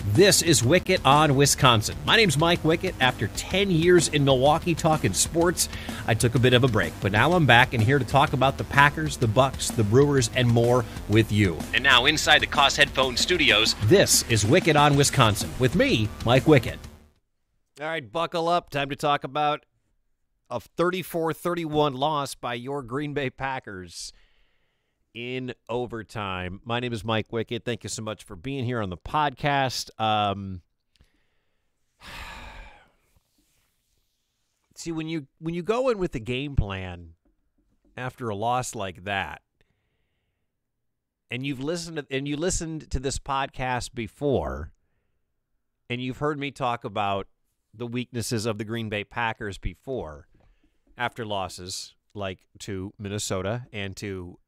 This is Wickett on Wisconsin. My name's Mike Wickett. After 10 years in Milwaukee talking sports, I took a bit of a break, but now I'm back and here to talk about the Packers, the Bucks, the Brewers, and more with you. And now inside the Koss Headphone Studios, this is Wickett on Wisconsin with me, Mike Wickett. All right, buckle up. Time to talk about a 34-31 loss by your Green Bay Packers in overtime. My name is Mike Wickett. Thank you so much for being here on the podcast. See, when you go in with the game plan after a loss like that, and you listened to this podcast before, and you've heard me talk about the weaknesses of the Green Bay Packers before, after losses like to Minnesota and to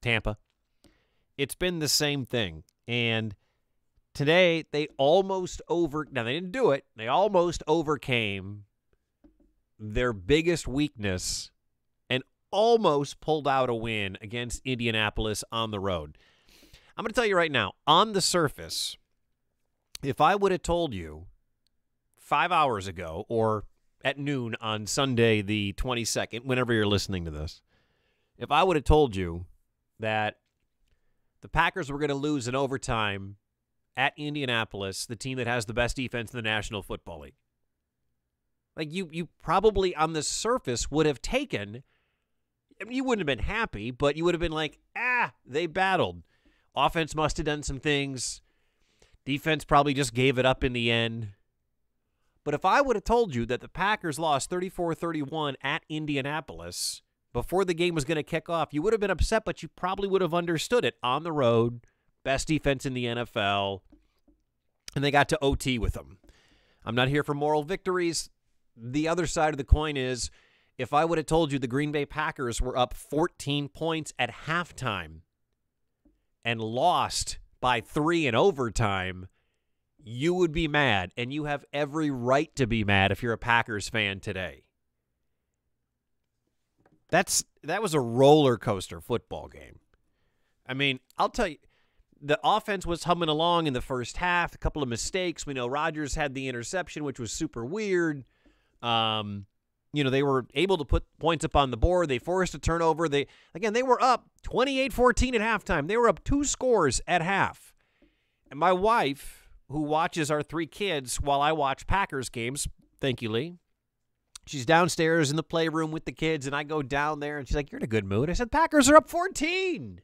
Tampa, it's been the same thing. And today they almost now they didn't do it. They almost overcame their biggest weakness and almost pulled out a win against Indianapolis on the road. I'm going to tell you right now, on the surface, if I would have told you 5 hours ago or at noon on Sunday the 22nd, whenever you're listening to this, if I would have told you that the Packers were going to lose in overtime at Indianapolis, the team that has the best defense in the National Football League, like you probably on the surface would have taken, I mean, you wouldn't have been happy, but you would have been like, they battled. Offense must have done some things. Defense probably just gave it up in the end. But if I would have told you that the Packers lost 34-31 at Indianapolis before the game was going to kick off, you would have been upset, but you probably would have understood it. On the road, best defense in the NFL, and they got to OT with them. I'm not here for moral victories. The other side of the coin is, if I would have told you the Green Bay Packers were up 14 points at halftime and lost by 3 in overtime, you would be mad, and you have every right to be mad if you're a Packers fan today. That was a roller coaster football game. I mean, I'll tell you, the offense was humming along in the first half, a couple of mistakes. We know Rodgers had the interception, which was super weird. They were able to put points up on the board. They forced a turnover. They were up 28-14 at halftime. They were up 2 scores at half. And my wife, who watches our 3 kids while I watch Packers games, thank you, Lee, she's downstairs in the playroom with the kids, and I go down there, and she's like, "You're in a good mood." I said, "Packers are up 14.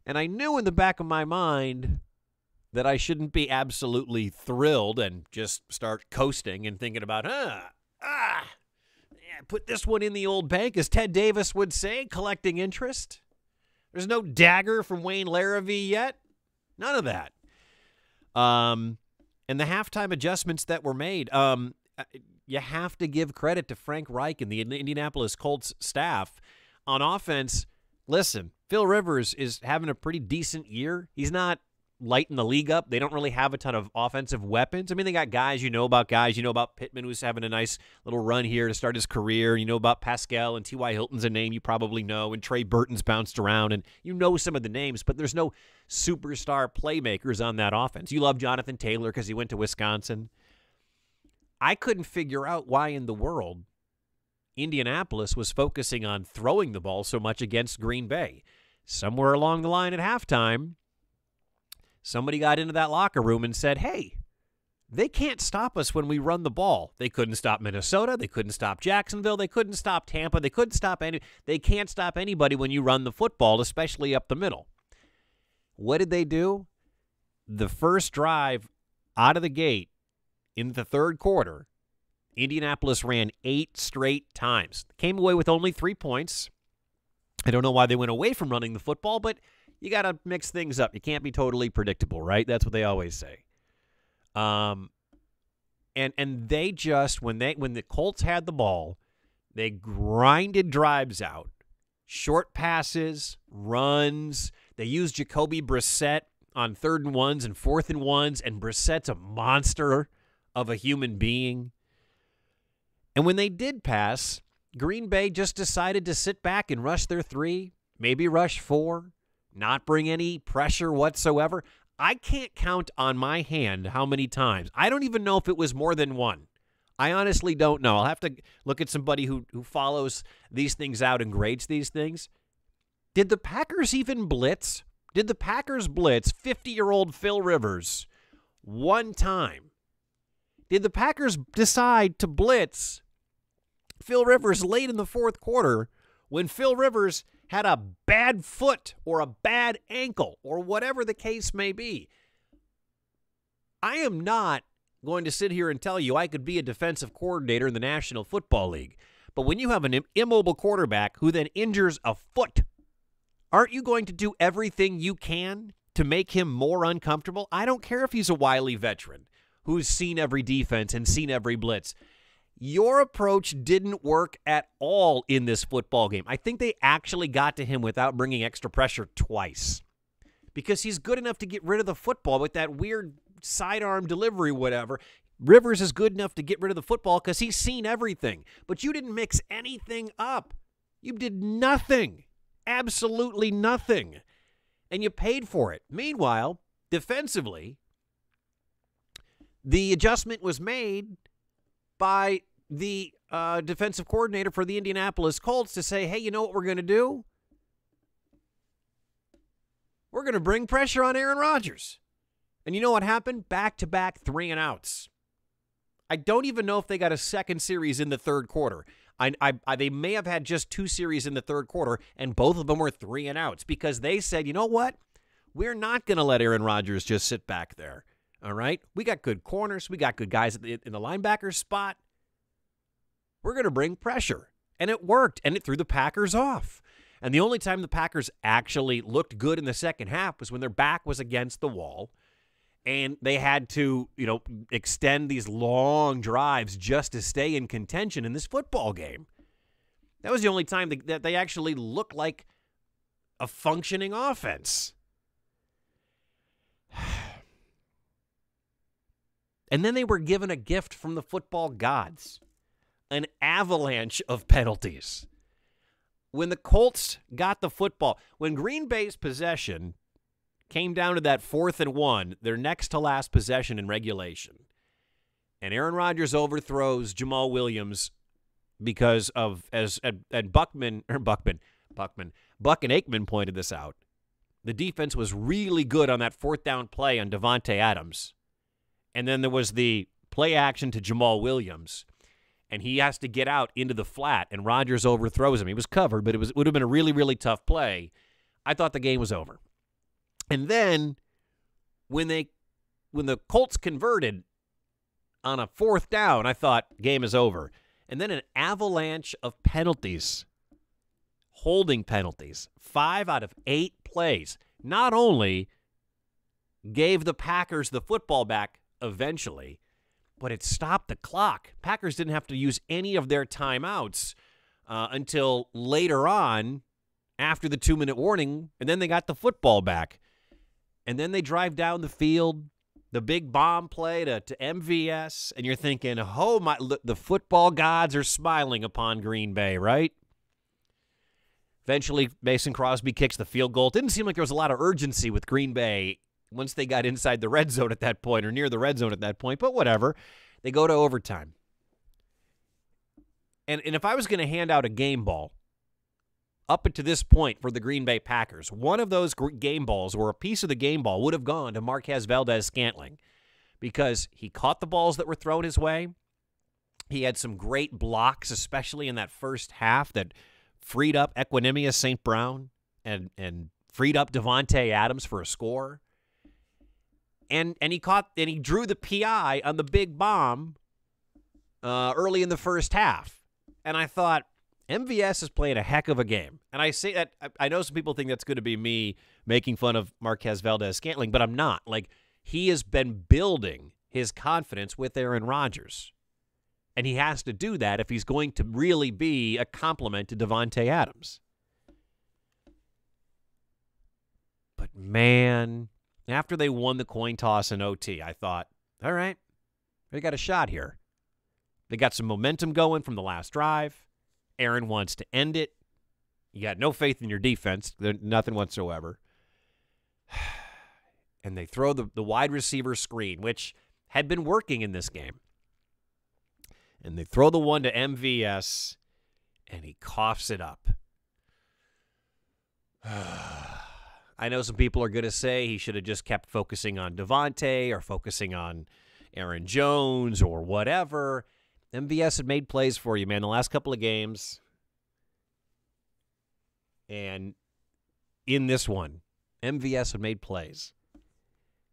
And I knew in the back of my mind that I shouldn't be absolutely thrilled and just start coasting and thinking about, put this one in the old bank, as Ted Davis would say, collecting interest. There's no dagger from Wayne Larrivee yet. None of that. And the halftime adjustments that were made, you have to give credit to Frank Reich and the Indianapolis Colts staff. On offense, listen, Phil Rivers is having a pretty decent year. He's not lighting the league up. They don't really have a ton of offensive weapons. I mean, they got guys. You know about Pittman, who's having a nice little run here to start his career. You know about Pascal, and T.Y. Hilton's a name you probably know, and Trey Burton's bounced around, and you know some of the names, but there's no superstar playmakers on that offense. You love Jonathan Taylor because he went to Wisconsin. I couldn't figure out why in the world Indianapolis was focusing on throwing the ball so much against Green Bay. Somewhere along the line at halftime, somebody got into that locker room and said, "Hey, they can't stop us when we run the ball." They couldn't stop Minnesota. They couldn't stop Jacksonville. They couldn't stop Tampa. They can't stop anybody when you run the football, especially up the middle. What did they do? The first drive out of the gate in the third quarter, Indianapolis ran 8 straight times. Came away with only 3 points. I don't know why they went away from running the football, but you got to mix things up. You can't be totally predictable, right? That's what they always say. And they just, when the Colts had the ball, they grinded drives out. Short passes, runs. They used Jacoby Brissett on 3rd and 1s and 4th and 1s, and Brissett's a monster of a human being. And when they did pass, Green Bay just decided to sit back and rush their 3, maybe rush 4, not bring any pressure whatsoever. I can't count on my hand how many times. I don't even know if it was more than one. I honestly don't know. I'll have to look at somebody who follows these things out and grades these things. Did the Packers even blitz? Did the Packers blitz 50-year-old Phil Rivers one time? Did the Packers decide to blitz Phil Rivers late in the fourth quarter when Phil Rivers had a bad foot or a bad ankle or whatever the case may be? I am not going to sit here and tell you I could be a defensive coordinator in the National Football League. But when you have an immobile quarterback who then injures a foot, aren't you going to do everything you can to make him more uncomfortable? I don't care if he's a wily veteran who's seen every defense and seen every blitz. Your approach didn't work at all in this football game. I think they actually got to him without bringing extra pressure twice because he's good enough to get rid of the football with that weird sidearm delivery, whatever. Rivers is good enough to get rid of the football because he's seen everything. But you didn't mix anything up. You did nothing. Absolutely nothing. And you paid for it. Meanwhile, defensively, the adjustment was made by the defensive coordinator for the Indianapolis Colts to say, hey, you know what we're going to do? We're going to bring pressure on Aaron Rodgers. And you know what happened? Back-to-back 3-and-outs. I don't even know if they got a second series in the third quarter. They may have had just 2 series in the third quarter, and both of them were 3-and-outs because they said, you know what? We're not going to let Aaron Rodgers just sit back there. All right? We got good corners. We got good guys in the linebacker spot. We're going to bring pressure. And it worked, and it threw the Packers off. And the only time the Packers actually looked good in the second half was when their back was against the wall, and they had to, extend these long drives just to stay in contention in this football game. That was the only time that they actually looked like a functioning offense. And then they were given a gift from the football gods, an avalanche of penalties. When the Colts got the football, when Green Bay's possession came down to that 4th and 1, their next to last possession in regulation, and Aaron Rodgers overthrows Jamal Williams because of, and Buck and Aikman pointed this out, the defense was really good on that 4th down play on Davante Adams. And then there was the play action to Jamal Williams, and he has to get out into the flat, and Rodgers overthrows him. He was covered, but it would have been a really, really tough play. I thought the game was over. And then when the Colts converted on a 4th down, I thought game is over. And then an avalanche of penalties, holding penalties, 5 out of 8 plays, not only gave the Packers the football back eventually, but it stopped the clock. Packers didn't have to use any of their timeouts until later on after the 2-minute warning, and then they got the football back. And then they drive down the field, the big bomb play to MVS, and you're thinking, oh, my, the football gods are smiling upon Green Bay, right? Eventually, Mason Crosby kicks the field goal. It didn't seem like there was a lot of urgency with Green Bay once they got inside the red zone at that point or near the red zone at that point, but whatever. They go to overtime. And if I was going to hand out a game ball up to this point for the Green Bay Packers, one of those game balls or a piece of the game ball would have gone to Marquez Valdez-Scantling because he caught the balls that were thrown his way. He had some great blocks, especially in that first half, that freed up Equanimeous St. Brown and freed up Davante Adams for a score. And he drew the PI on the big bomb early in the first half. And I thought, MVS is playing a heck of a game. And I say that, I know some people think that's going to be me making fun of Marquez Valdez-Scantling, but I'm not. Like, he has been building his confidence with Aaron Rodgers. And he has to do that if he's going to really be a compliment to Davante Adams. But, man, after they won the coin toss in OT, I thought, all right, they got a shot here. They got some momentum going from the last drive. Aaron wants to end it. You got no faith in your defense, nothing whatsoever. and they throw the wide receiver screen, which had been working in this game. And they throw the one to MVS, and he coughs it up. I know some people are going to say he should have just kept focusing on Devontae or focusing on Aaron Jones or whatever. MVS had made plays for you, man, the last couple of games. And in this one, MVS had made plays.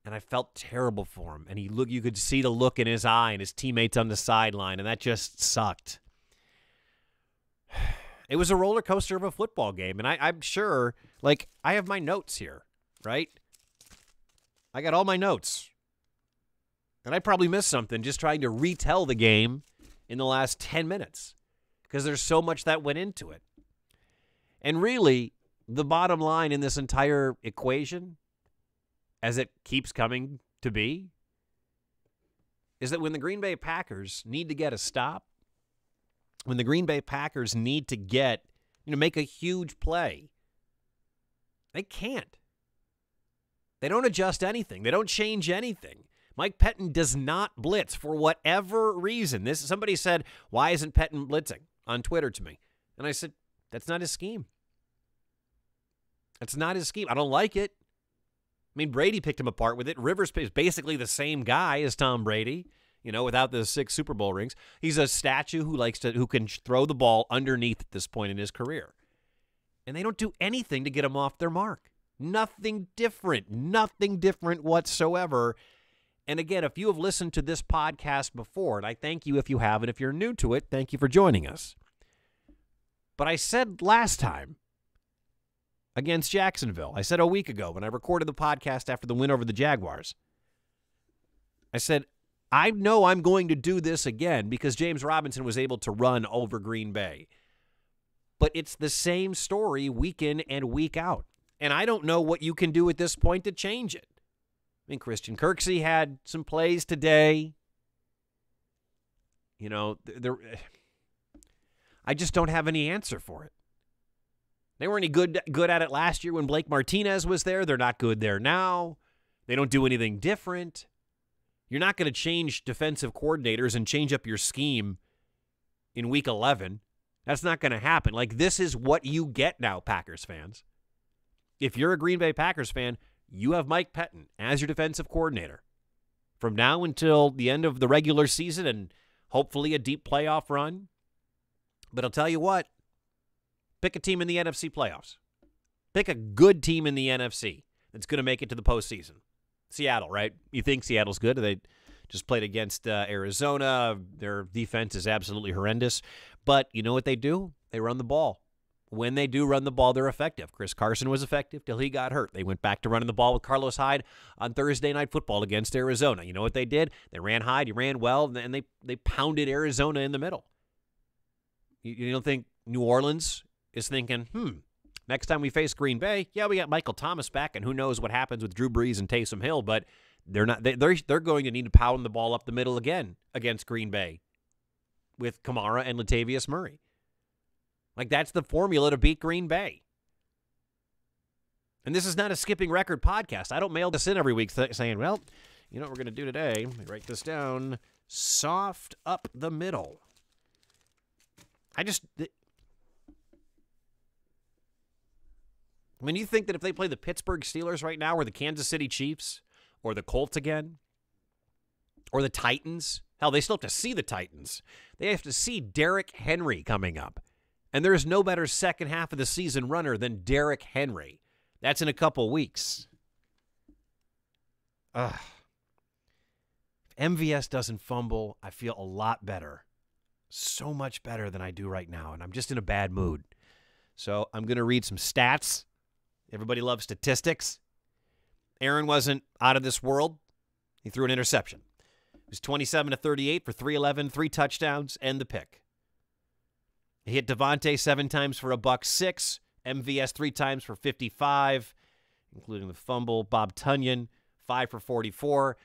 And I felt terrible for him. And you could see the look in his eye and his teammates on the sideline, and that just sucked. It was a roller coaster of a football game, and I'm sure, like, I have my notes here, right? I got all my notes. And I probably missed something just trying to retell the game in the last 10 minutes because there's so much that went into it. And really, the bottom line in this entire equation, as it keeps coming to be, is that when the Green Bay Packers need to get a stop, when the Green Bay Packers need to make a huge play, they can't. They don't adjust anything. They don't change anything. Mike Pettin does not blitz for whatever reason. Somebody said, why isn't Pettin blitzing on Twitter to me? And I said, that's not his scheme. That's not his scheme. I don't like it. I mean, Brady picked him apart with it. Rivers is basically the same guy as Tom Brady, without the 6 Super Bowl rings. He's a statue who can throw the ball underneath at this point in his career. And they don't do anything to get him off their mark. Nothing different whatsoever. And again, if you have listened to this podcast before, and I thank you if you have, and if you're new to it, thank you for joining us. But I said last time against Jacksonville, I said a week ago when I recorded the podcast after the win over the Jaguars, I said, I know I'm going to do this again because James Robinson was able to run over Green Bay. But it's the same story week in and week out. And I don't know what you can do at this point to change it. I mean, Christian Kirksey had some plays today. I just don't have any answer for it. They weren't any good at it last year when Blake Martinez was there. They're not good there now. They don't do anything different. You're not going to change defensive coordinators and change up your scheme in week 11. That's not going to happen. Like, this is what you get now, Packers fans. If you're a Green Bay Packers fan, you have Mike Pettin as your defensive coordinator from now until the end of the regular season and hopefully a deep playoff run. But I'll tell you what, pick a team in the NFC playoffs. Pick a good team in the NFC that's going to make it to the postseason. Seattle, right? You think Seattle's good? They just played against Arizona. Their defense is absolutely horrendous. But you know what they do? They run the ball. When they do run the ball, they're effective. Chris Carson was effective till he got hurt. They went back to running the ball with Carlos Hyde on Thursday Night Football against Arizona. You know what they did? They ran Hyde. He ran well, and they pounded Arizona in the middle. You don't think New Orleans is thinking, next time we face Green Bay, we got Michael Thomas back, and who knows what happens with Drew Brees and Taysom Hill, but they're not. They're going to need to pound the ball up the middle again against Green Bay with Kamara and Latavius Murray. Like, that's the formula to beat Green Bay. And this is not a skipping record podcast. I don't mail this in every week saying, well, you know what we're going to do today? Let me write this down. Soft up the middle. When you think that if they play the Pittsburgh Steelers right now or the Kansas City Chiefs or the Colts again or the Titans, hell, they still have to see the Titans. They have to see Derrick Henry coming up. And there is no better second half of the season runner than Derrick Henry. That's in a couple weeks. If MVS doesn't fumble, I feel a lot better. So much better than I do right now. And I'm just in a bad mood. So I'm going to read some stats. Everybody loves statistics. Aaron wasn't out of this world. He threw an interception. It was 27-38 for 311, 3 touchdowns, and the pick. He hit Devontae 7 times for $106. MVS 3 times for 55, including the fumble. Bob Tunyon, 5 for 44.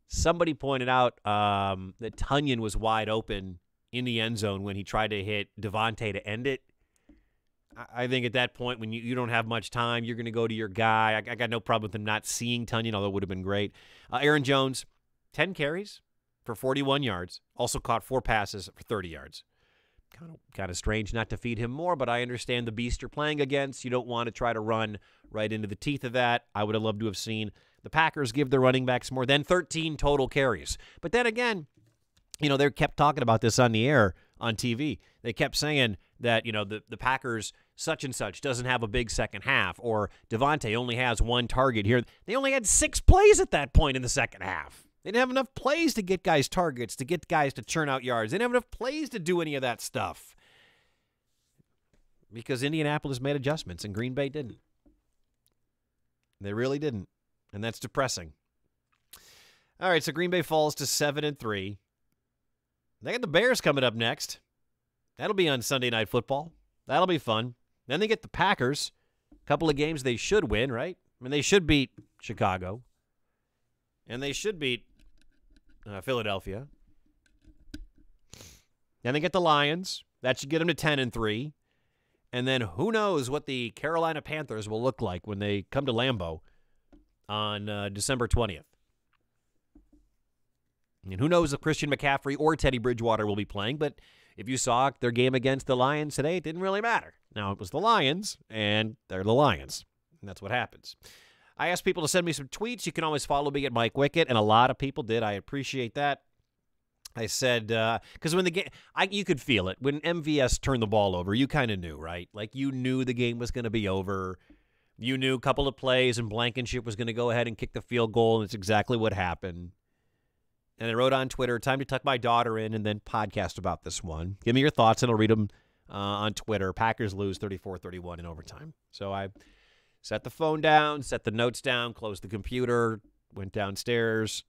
Somebody pointed out that Tunyon was wide open in the end zone when he tried to hit Devontae to end it. I think at that point, when you don't have much time, you're going to go to your guy. I got no problem with him not seeing Tonyan, although it would have been great. Aaron Jones, 10 carries for 41 yards. Also caught 4 passes for 30 yards. Kind of strange not to feed him more, but I understand the beast you're playing against. You don't want to try to run right into the teeth of that. I would have loved to have seen the Packers give their running backs more than 13 total carries. But then again, they kept talking about this on the air on TV. They kept saying that, the Packers such and such doesn't have a big second half, or Devontae only has 1 target here. They only had 6 plays at that point in the second half. They didn't have enough plays to get guys targets, to get guys to churn out yards. They didn't have enough plays to do any of that stuff because Indianapolis made adjustments and Green Bay didn't. They really didn't, and that's depressing. All right, so Green Bay falls to 7-3. They got the Bears coming up next. That'll be on Sunday Night Football. That'll be fun. Then they get the Packers. A couple of games they should win, right? I mean, they should beat Chicago. And they should beat Philadelphia. Then they get the Lions. That should get them to 10-3. And then who knows what the Carolina Panthers will look like when they come to Lambeau on December 20th. And who knows if Christian McCaffrey or Teddy Bridgewater will be playing, but if you saw their game against the Lions today, it didn't really matter. Now, it was the Lions, and they're the Lions. And that's what happens. I asked people to send me some tweets. You can always follow me at Mike Wickett, and a lot of people did. I appreciate that. I said, because when the game, you could feel it. When MVS turned the ball over, you kind of knew, right? Like, you knew the game was going to be over. You knew a couple of plays, and Blankenship was going to go ahead and kick the field goal, and it's exactly what happened. And I wrote on Twitter, time to tuck my daughter in and then podcast about this one. Give me your thoughts, and I'll read them on Twitter. Packers lose 34-31 in overtime. So I set the phone down, set the notes down, closed the computer, went downstairs,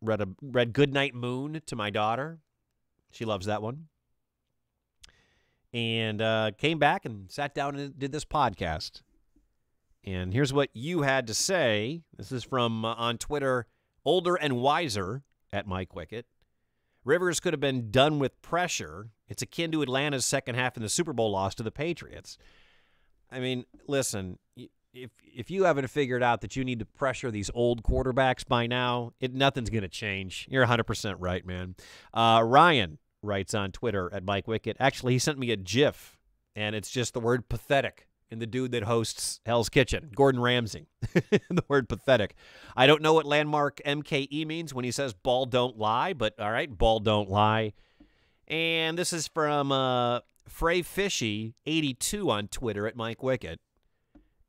read Goodnight Moon to my daughter. She loves that one. And came back and sat down and did this podcast. And here's what you had to say. This is from on Twitter, Older and Wiser, at Mike Wickett. Rivers could have been done with pressure. It's akin to Atlanta's second half in the Super Bowl loss to the Patriots. I mean, listen, if you haven't figured out that you need to pressure these old quarterbacks by now, nothing's going to change. You're 100% right, man. Ryan writes on Twitter at Mike Wickett. Actually, he sent me a GIF, and it's just the word pathetic in the dude that hosts Hell's Kitchen, Gordon Ramsay. The word pathetic. I don't know what landmark MKE means when he says ball don't lie, but all right, ball don't lie. And this is from Frey Fishy 82 on Twitter at Mike Wickett.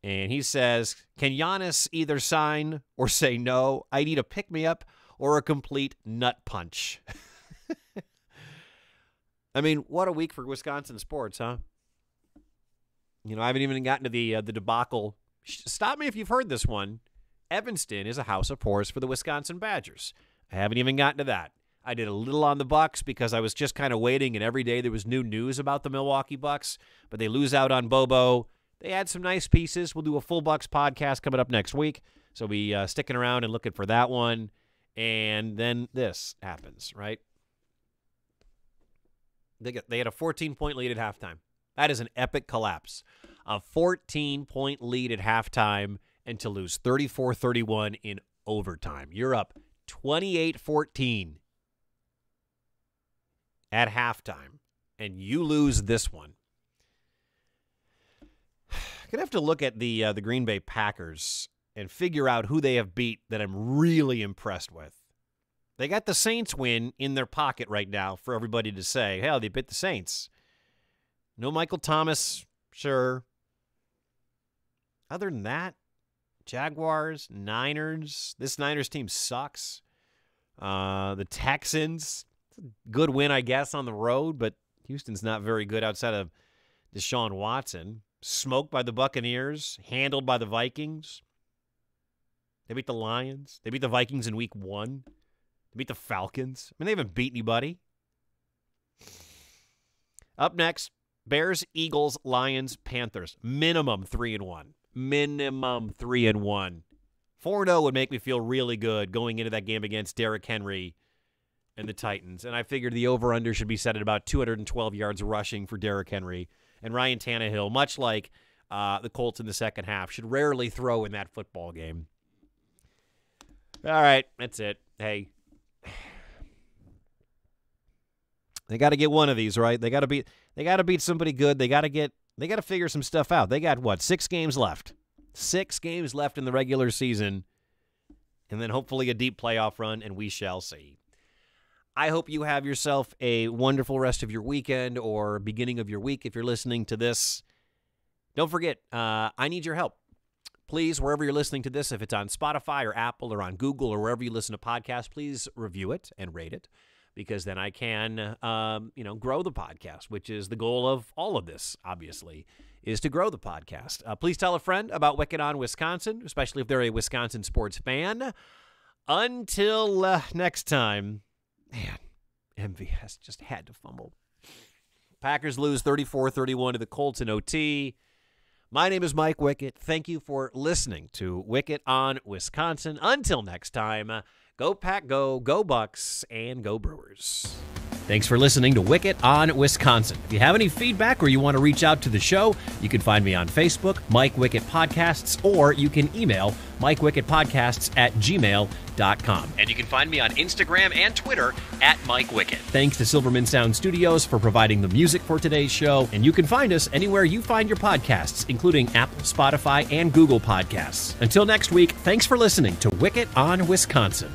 And he says, can Giannis either sign or say no? I need a pick-me-up or a complete nut punch. I mean, what a week for Wisconsin sports, huh? I haven't even gotten to the debacle. Stop me if you've heard this one. Evanston is a house of horrors for the Wisconsin Badgers. I haven't even gotten to that. I did a little on the Bucks because I was just kind of waiting, and every day there was new news about the Milwaukee Bucks, but they lose out on Bobo. They add some nice pieces. We'll do a full Bucks podcast coming up next week, so be sticking around and looking for that one. And then this happens, right? They had a 14-point lead at halftime. That is an epic collapse. A 14-point lead at halftime and to lose 34-31 in overtime. You're up 28-14 at halftime, and you lose this one. I'm going to have to look at the Green Bay Packers and figure out who they have beat that I'm really impressed with. They got the Saints win in their pocket right now for everybody to say, hell, they beat the Saints. No Michael Thomas, sure. Other than that, Jaguars, Niners. This Niners team sucks. The Texans, good win, I guess, on the road, but Houston's not very good outside of Deshaun Watson. Smoked by the Buccaneers, handled by the Vikings. They beat the Lions. They beat the Vikings in week 1. They beat the Falcons. I mean, they haven't beat anybody. Up next, Bears, Eagles, Lions, Panthers. Minimum 3-1. Minimum 3-1. 4-0 would make me feel really good going into that game against Derrick Henry and the Titans. And I figured the over-under should be set at about 212 yards rushing for Derrick Henry. And Ryan Tannehill, much like the Colts in the second half, should rarely throw in that football game. All right, that's it. Hey, they got to get one of these, right? They got to beat somebody good. They got to figure some stuff out. They got what? 6 games left. 6 games left in the regular season, and then hopefully a deep playoff run, and we shall see. I hope you have yourself a wonderful rest of your weekend or beginning of your week if you're listening to this. Don't forget, I need your help. Please, wherever you're listening to this, if it's on Spotify or Apple or on Google or wherever you listen to podcasts, please review it and rate it, because then I can, grow the podcast, which is the goal of all of this, obviously, is to grow the podcast. Please tell a friend about Wickett on Wisconsin, especially if they're a Wisconsin sports fan. Until next time, man, MVS just had to fumble. Packers lose 34-31 to the Colts in OT. My name is Mike Wickett. Thank you for listening to Wickett on Wisconsin. Until next time, go Pack, go Bucks, and go Brewers. Thanks for listening to Wickett on Wisconsin. If you have any feedback or you want to reach out to the show, you can find me on Facebook, Mike Wickett Podcasts, or you can email MikeWickettPodcasts@gmail.com. And you can find me on Instagram and Twitter @Mike Wickett. Thanks to Silverman Sound Studios for providing the music for today's show, and you can find us anywhere you find your podcasts, including Apple, Spotify, and Google Podcasts. Until next week, thanks for listening to Wickett on Wisconsin.